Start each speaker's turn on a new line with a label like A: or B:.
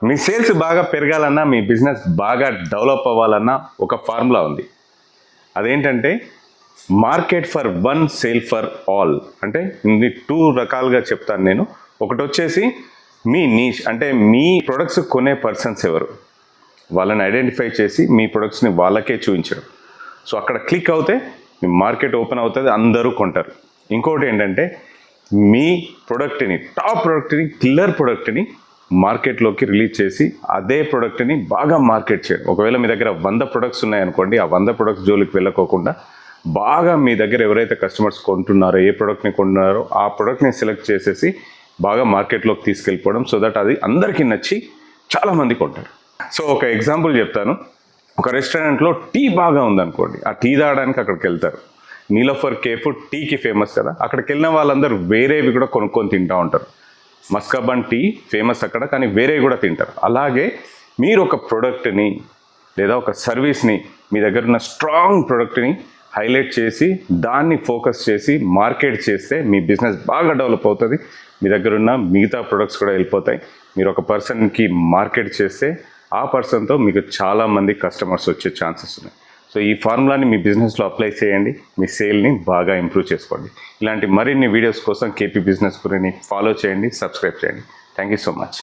A: మీ sales బాగా పెరగాలన్నా, మీ business బాగా develop అవ్వాలన్నా ఒక ఫార్ములా ఉంది. అదేంటంటే market for one, sale for all. అంటే ఇది 2 రకాలుగా చెప్తాను నేను. ఒకటి వచ్చేసి మీ నీష్, అంటే మీ ప్రొడక్ట్స్ కొనే పర్సన్స్ ఎవరు, వాళ్ళని ఐడెంటిఫై చేసి మీ ప్రొడక్ట్స్ని వాళ్ళకే చూపించడం. సో అక్కడ క్లిక్ అవుతే మీ మార్కెట్ ఓపెన్ అవుతుంది, అందరూ కొంటారు. ఇంకోటి ఏంటంటే మీ ప్రొడక్ట్ని, టాప్ ప్రొడక్ట్ని, కిల్లర్ ప్రొడక్ట్ని మార్కెట్లోకి రిలీజ్ చేసి అదే ప్రొడక్ట్ని బాగా మార్కెట్ చేయడం. ఒకవేళ మీ దగ్గర 100 ప్రొడక్ట్స్ ఉన్నాయనుకోండి, ఆ 100 ప్రొడక్ట్స్ జోలికి వెళ్ళకోకుండా బాగా మీ దగ్గర ఎవరైతే కస్టమర్స్ కొంటున్నారో, ఏ ప్రొడక్ట్ని కొంటున్నారో ఆ ప్రొడక్ట్ని సెలెక్ట్ చేసేసి బాగా మార్కెట్లోకి తీసుకెళ్ళిపోవడం. సో దట్ అది అందరికీ నచ్చి చాలామంది కొంటారు. సో ఒక ఎగ్జాంపుల్ చెప్తాను. ఒక రెస్టారెంట్లో టీ బాగా ఉందనుకోండి, ఆ టీ తాగడానికి అక్కడికి వెళ్తారు. నీలోఫర్ కేఫ్ టీకి ఫేమస్ కదా, అక్కడికి వెళ్ళిన వాళ్ళందరూ వేరేవి కూడా కొనుక్కొని తింటూ ఉంటారు. మస్కబన్ టీ ఫేమస్ అక్కడ, కానీ వేరేవి కూడా తింటారు. అలాగే మీరు ఒక ప్రోడక్ట్ని లేదా ఒక సర్వీస్ని, మీ దగ్గర ఉన్న స్ట్రాంగ్ ప్రోడక్ట్ని హైలైట్ చేసి దాన్ని ఫోకస్ చేసి మార్కెట్ చేస్తే మీ బిజినెస్ బాగా డెవలప్ అవుతుంది. మీ దగ్గర ఉన్న మిగతా ప్రొడక్ట్స్ కూడా వెళ్ళిపోతాయి. మీరు ఒక పర్సన్కి మార్కెట్ చేస్తే ఆ పర్సన్తో మీకు చాలామంది కస్టమర్స్ వచ్చే ఛాన్సెస్ ఉన్నాయి. సో ఈ ఫార్ములాని మీ బిజినెస్లో అప్లై చేయండి, మీ సేల్ని బాగా ఇంప్రూవ్ చేసుకోండి. ఇలాంటి మరిన్ని వీడియోస్ కోసం కేపీ బిజినెస్ గురిని ఫాలో చేయండి, సబ్స్క్రైబ్ చేయండి. Thank you so much.